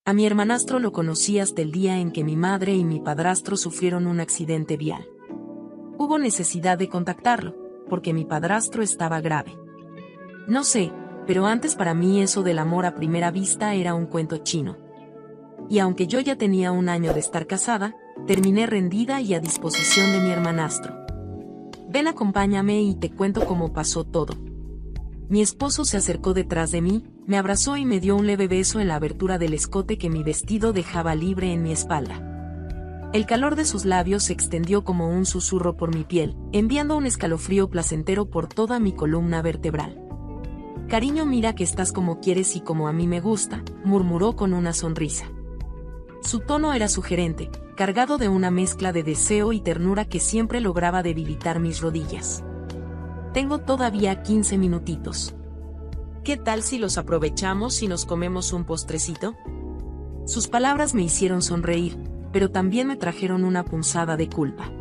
A mi hermanastro lo conocí hasta el día en que mi madre y mi padrastro sufrieron un accidente vial. Hubo necesidad de contactarlo, porque mi padrastro estaba grave. No sé, pero antes para mí eso del amor a primera vista era un cuento chino. Y aunque yo ya tenía 1 año de estar casada, terminé rendida y a disposición de mi hermanastro. Ven, acompáñame y te cuento cómo pasó todo. Mi esposo se acercó detrás de mí, me abrazó y me dio un leve beso en la abertura del escote que mi vestido dejaba libre en mi espalda. El calor de sus labios se extendió como un susurro por mi piel, enviando un escalofrío placentero por toda mi columna vertebral. Cariño, mira que estás como quieres y como a mí me gusta, murmuró con una sonrisa. Su tono era sugerente, cargado de una mezcla de deseo y ternura que siempre lograba debilitar mis rodillas. Tengo todavía 15 minutitos. ¿Qué tal si los aprovechamos y nos comemos un postrecito? Sus palabras me hicieron sonreír, pero también me trajeron una punzada de culpa.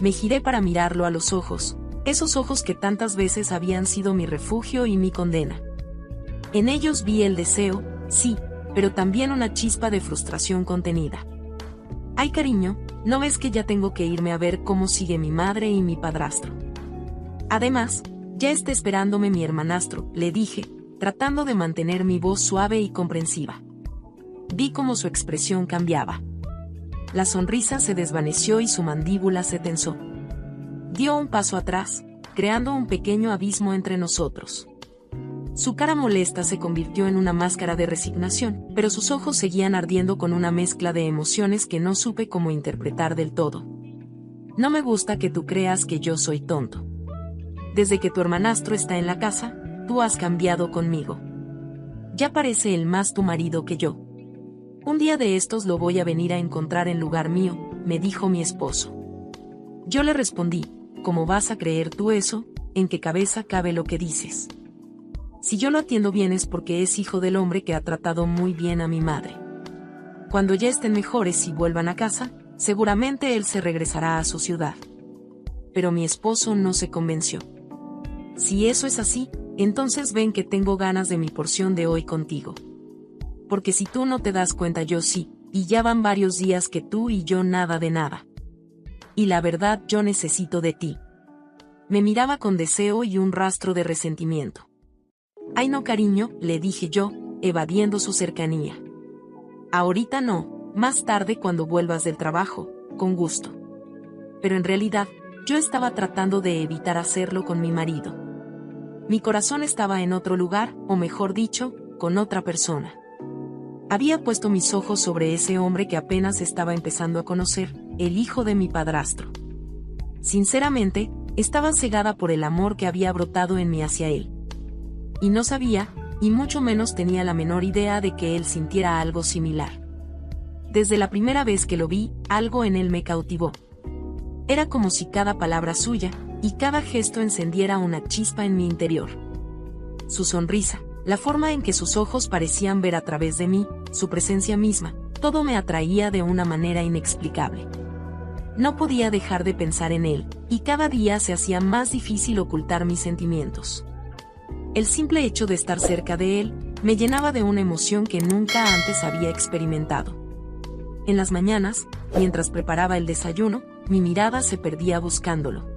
Me giré para mirarlo a los ojos, esos ojos que tantas veces habían sido mi refugio y mi condena. En ellos vi el deseo, sí, pero también una chispa de frustración contenida. Ay, cariño, ¿no ves que ya tengo que irme a ver cómo sigue mi madre y mi padrastro? Además, ya está esperándome mi hermanastro, le dije, tratando de mantener mi voz suave y comprensiva. Vi cómo su expresión cambiaba. La sonrisa se desvaneció y su mandíbula se tensó. Dio un paso atrás, creando un pequeño abismo entre nosotros. Su cara molesta se convirtió en una máscara de resignación, pero sus ojos seguían ardiendo con una mezcla de emociones que no supe cómo interpretar del todo. No me gusta que tú creas que yo soy tonto. Desde que tu hermanastro está en la casa, tú has cambiado conmigo. Ya parece el más tu marido que yo. Un día de estos lo voy a venir a encontrar en lugar mío, me dijo mi esposo. Yo le respondí, ¿cómo vas a creer tú eso? ¿En qué cabeza cabe lo que dices? Si yo lo atiendo bien es porque es hijo del hombre que ha tratado muy bien a mi madre. Cuando ya estén mejores y vuelvan a casa, seguramente él se regresará a su ciudad. Pero mi esposo no se convenció. Si eso es así, entonces ven que tengo ganas de mi porción de hoy contigo. Porque si tú no te das cuenta yo sí, y ya van varios días que tú y yo nada de nada. Y la verdad yo necesito de ti. Me miraba con deseo y un rastro de resentimiento. Ay no, cariño, le dije yo, evadiendo su cercanía. Ahorita no, más tarde cuando vuelvas del trabajo, con gusto. Pero en realidad, yo estaba tratando de evitar hacerlo con mi marido. Mi corazón estaba en otro lugar, o mejor dicho, con otra persona. Había puesto mis ojos sobre ese hombre que apenas estaba empezando a conocer, el hijo de mi padrastro. Sinceramente, estaba cegada por el amor que había brotado en mí hacia él. Y no sabía, y mucho menos tenía la menor idea de que él sintiera algo similar. Desde la primera vez que lo vi, algo en él me cautivó. Era como si cada palabra suya, y cada gesto encendiera una chispa en mi interior. Su sonrisa, la forma en que sus ojos parecían ver a través de mí, su presencia misma, todo me atraía de una manera inexplicable. No podía dejar de pensar en él, y cada día se hacía más difícil ocultar mis sentimientos. El simple hecho de estar cerca de él, me llenaba de una emoción que nunca antes había experimentado. En las mañanas, mientras preparaba el desayuno, mi mirada se perdía buscándolo.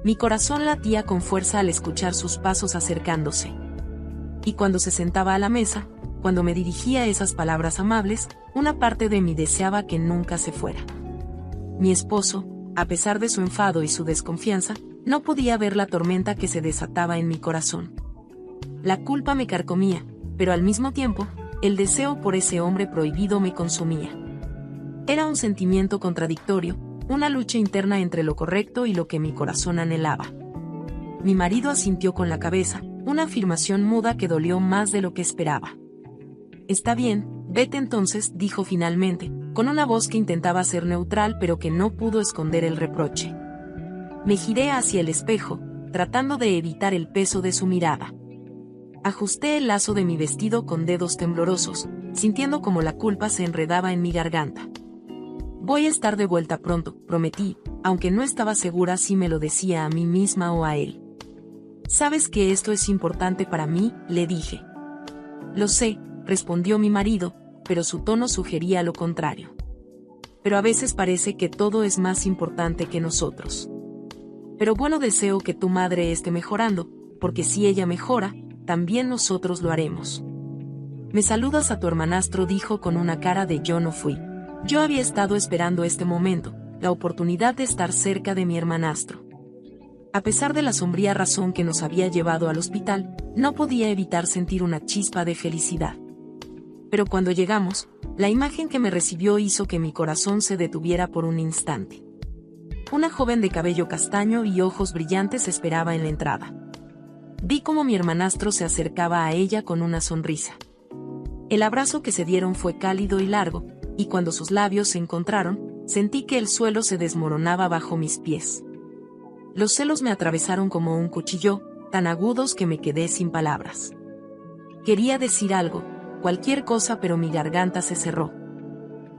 Mi corazón latía con fuerza al escuchar sus pasos acercándose. Y cuando se sentaba a la mesa, cuando me dirigía esas palabras amables, una parte de mí deseaba que nunca se fuera. Mi esposo, a pesar de su enfado y su desconfianza, no podía ver la tormenta que se desataba en mi corazón. La culpa me carcomía, pero al mismo tiempo, el deseo por ese hombre prohibido me consumía. Era un sentimiento contradictorio, una lucha interna entre lo correcto y lo que mi corazón anhelaba. Mi marido asintió con la cabeza, una afirmación muda que dolió más de lo que esperaba. Está bien, vete entonces, dijo finalmente, con una voz que intentaba ser neutral pero que no pudo esconder el reproche. Me giré hacia el espejo, tratando de evitar el peso de su mirada. Ajusté el lazo de mi vestido con dedos temblorosos, sintiendo como la culpa se enredaba en mi garganta. Voy a estar de vuelta pronto, prometí, aunque no estaba segura si me lo decía a mí misma o a él. Sabes que esto es importante para mí, le dije. Lo sé, respondió mi marido, pero su tono sugería lo contrario. Pero a veces parece que todo es más importante que nosotros. Pero bueno, deseo que tu madre esté mejorando, porque si ella mejora, también nosotros lo haremos. Me saludas a tu hermanastro, dijo con una cara de yo no fui. Yo había estado esperando este momento, la oportunidad de estar cerca de mi hermanastro. A pesar de la sombría razón que nos había llevado al hospital, no podía evitar sentir una chispa de felicidad. Pero cuando llegamos, la imagen que me recibió hizo que mi corazón se detuviera por un instante. Una joven de cabello castaño y ojos brillantes esperaba en la entrada. Vi cómo mi hermanastro se acercaba a ella con una sonrisa. El abrazo que se dieron fue cálido y largo, y cuando sus labios se encontraron, sentí que el suelo se desmoronaba bajo mis pies. Los celos me atravesaron como un cuchillo, tan agudos que me quedé sin palabras. Quería decir algo, cualquier cosa, pero mi garganta se cerró.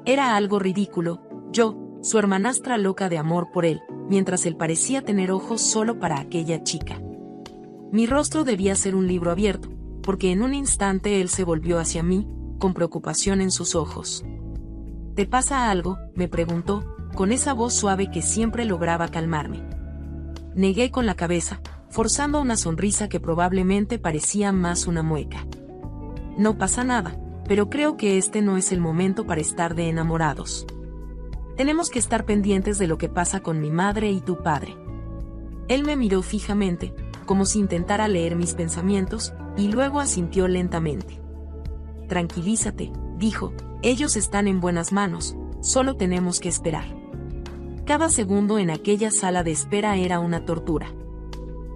Era algo ridículo, yo, su hermanastra loca de amor por él, mientras él parecía tener ojos solo para aquella chica. Mi rostro debía ser un libro abierto, porque en un instante él se volvió hacia mí, con preocupación en sus ojos. ¿Te pasa algo?, me preguntó, con esa voz suave que siempre lograba calmarme. Negué con la cabeza, forzando una sonrisa que probablemente parecía más una mueca. No pasa nada, pero creo que este no es el momento para estar de enamorados. Tenemos que estar pendientes de lo que pasa con mi madre y tu padre. Él me miró fijamente, como si intentara leer mis pensamientos, y luego asintió lentamente. Tranquilízate, dijo, ellos están en buenas manos, solo tenemos que esperar. Cada segundo en aquella sala de espera era una tortura.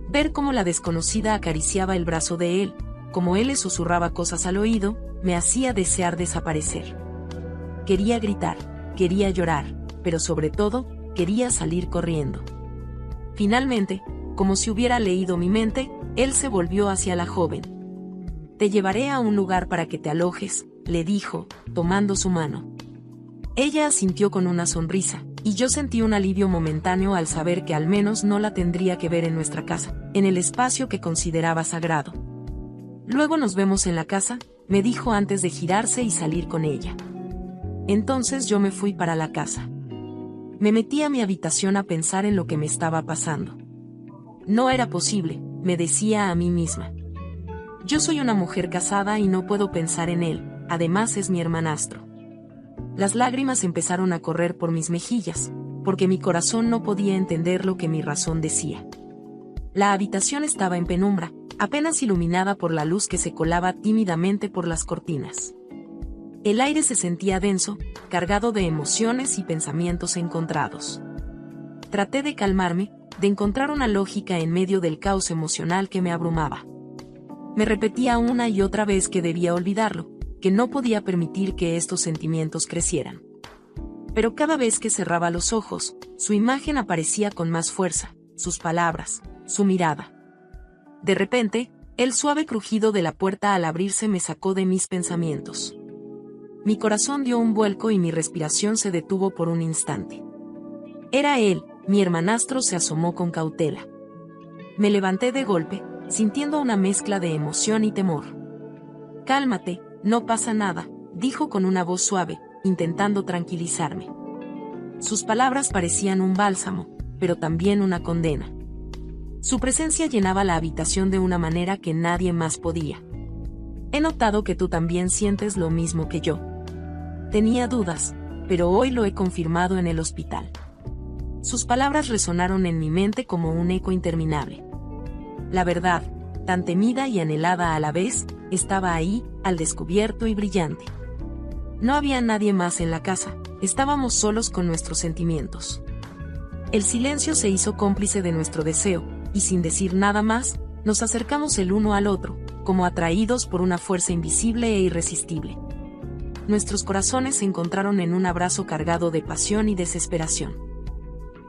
Ver cómo la desconocida acariciaba el brazo de él, cómo él le susurraba cosas al oído, me hacía desear desaparecer. Quería gritar, quería llorar, pero sobre todo, quería salir corriendo. Finalmente, como si hubiera leído mi mente, él se volvió hacia la joven. Te llevaré a un lugar para que te alojes, le dijo, tomando su mano. Ella asintió con una sonrisa, y yo sentí un alivio momentáneo al saber que al menos no la tendría que ver en nuestra casa, en el espacio que consideraba sagrado. Luego nos vemos en la casa, me dijo antes de girarse y salir con ella. Entonces yo me fui para la casa. Me metí a mi habitación a pensar en lo que me estaba pasando. No era posible, me decía a mí misma. Yo soy una mujer casada y no puedo pensar en él, además es mi hermanastro. Las lágrimas empezaron a correr por mis mejillas, porque mi corazón no podía entender lo que mi razón decía. La habitación estaba en penumbra, apenas iluminada por la luz que se colaba tímidamente por las cortinas. El aire se sentía denso, cargado de emociones y pensamientos encontrados. Traté de calmarme, de encontrar una lógica en medio del caos emocional que me abrumaba. Me repetía una y otra vez que debía olvidarlo, que no podía permitir que estos sentimientos crecieran. Pero cada vez que cerraba los ojos, su imagen aparecía con más fuerza, sus palabras, su mirada. De repente, el suave crujido de la puerta al abrirse me sacó de mis pensamientos. Mi corazón dio un vuelco y mi respiración se detuvo por un instante. Era él, mi hermanastro se asomó con cautela. Me levanté de golpe, sintiendo una mezcla de emoción y temor. Cálmate, no pasa nada, dijo con una voz suave, intentando tranquilizarme. Sus palabras parecían un bálsamo, pero también una condena. Su presencia llenaba la habitación de una manera que nadie más podía. He notado que tú también sientes lo mismo que yo. Tenía dudas, pero hoy lo he confirmado en el hospital. Sus palabras resonaron en mi mente como un eco interminable. La verdad, tan temida y anhelada a la vez, estaba ahí, al descubierto y brillante. No había nadie más en la casa, estábamos solos con nuestros sentimientos. El silencio se hizo cómplice de nuestro deseo, y sin decir nada más, nos acercamos el uno al otro, como atraídos por una fuerza invisible e irresistible. Nuestros corazones se encontraron en un abrazo cargado de pasión y desesperación.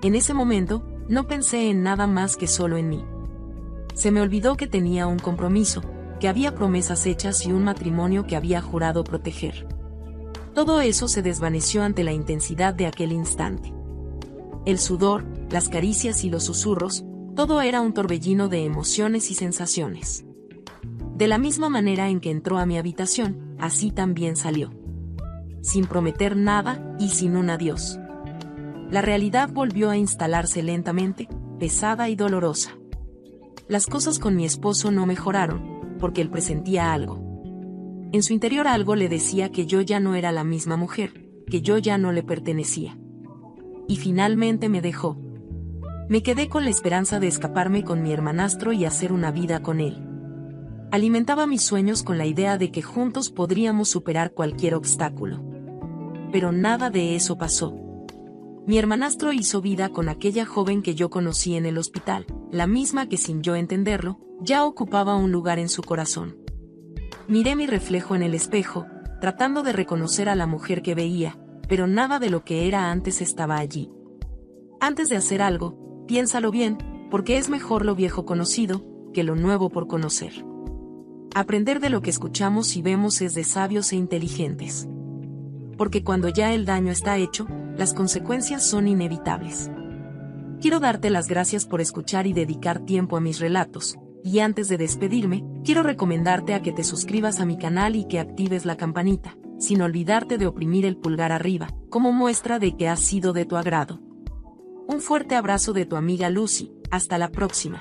En ese momento, no pensé en nada más que solo en mí. Se me olvidó que tenía un compromiso, que había promesas hechas y un matrimonio que había jurado proteger. Todo eso se desvaneció ante la intensidad de aquel instante. El sudor, las caricias y los susurros, todo era un torbellino de emociones y sensaciones. De la misma manera en que entró a mi habitación, así también salió. sin prometer nada y sin un adiós. La realidad volvió a instalarse lentamente, pesada y dolorosa. Las cosas con mi esposo no mejoraron, porque él presentía algo. En su interior algo le decía que yo ya no era la misma mujer, que yo ya no le pertenecía. Y finalmente me dejó. Me quedé con la esperanza de escaparme con mi hermanastro y hacer una vida con él. Alimentaba mis sueños con la idea de que juntos podríamos superar cualquier obstáculo. Pero nada de eso pasó. Mi hermanastro hizo vida con aquella joven que yo conocí en el hospital, la misma que sin yo entenderlo, ya ocupaba un lugar en su corazón. Miré mi reflejo en el espejo, tratando de reconocer a la mujer que veía, pero nada de lo que era antes estaba allí. Antes de hacer algo, piénsalo bien, porque es mejor lo viejo conocido, que lo nuevo por conocer. Aprender de lo que escuchamos y vemos es de sabios e inteligentes. Porque cuando ya el daño está hecho, las consecuencias son inevitables. Quiero darte las gracias por escuchar y dedicar tiempo a mis relatos, y antes de despedirme, quiero recomendarte a que te suscribas a mi canal y que actives la campanita, sin olvidarte de oprimir el pulgar arriba, como muestra de que ha sido de tu agrado. Un fuerte abrazo de tu amiga Lucy, hasta la próxima.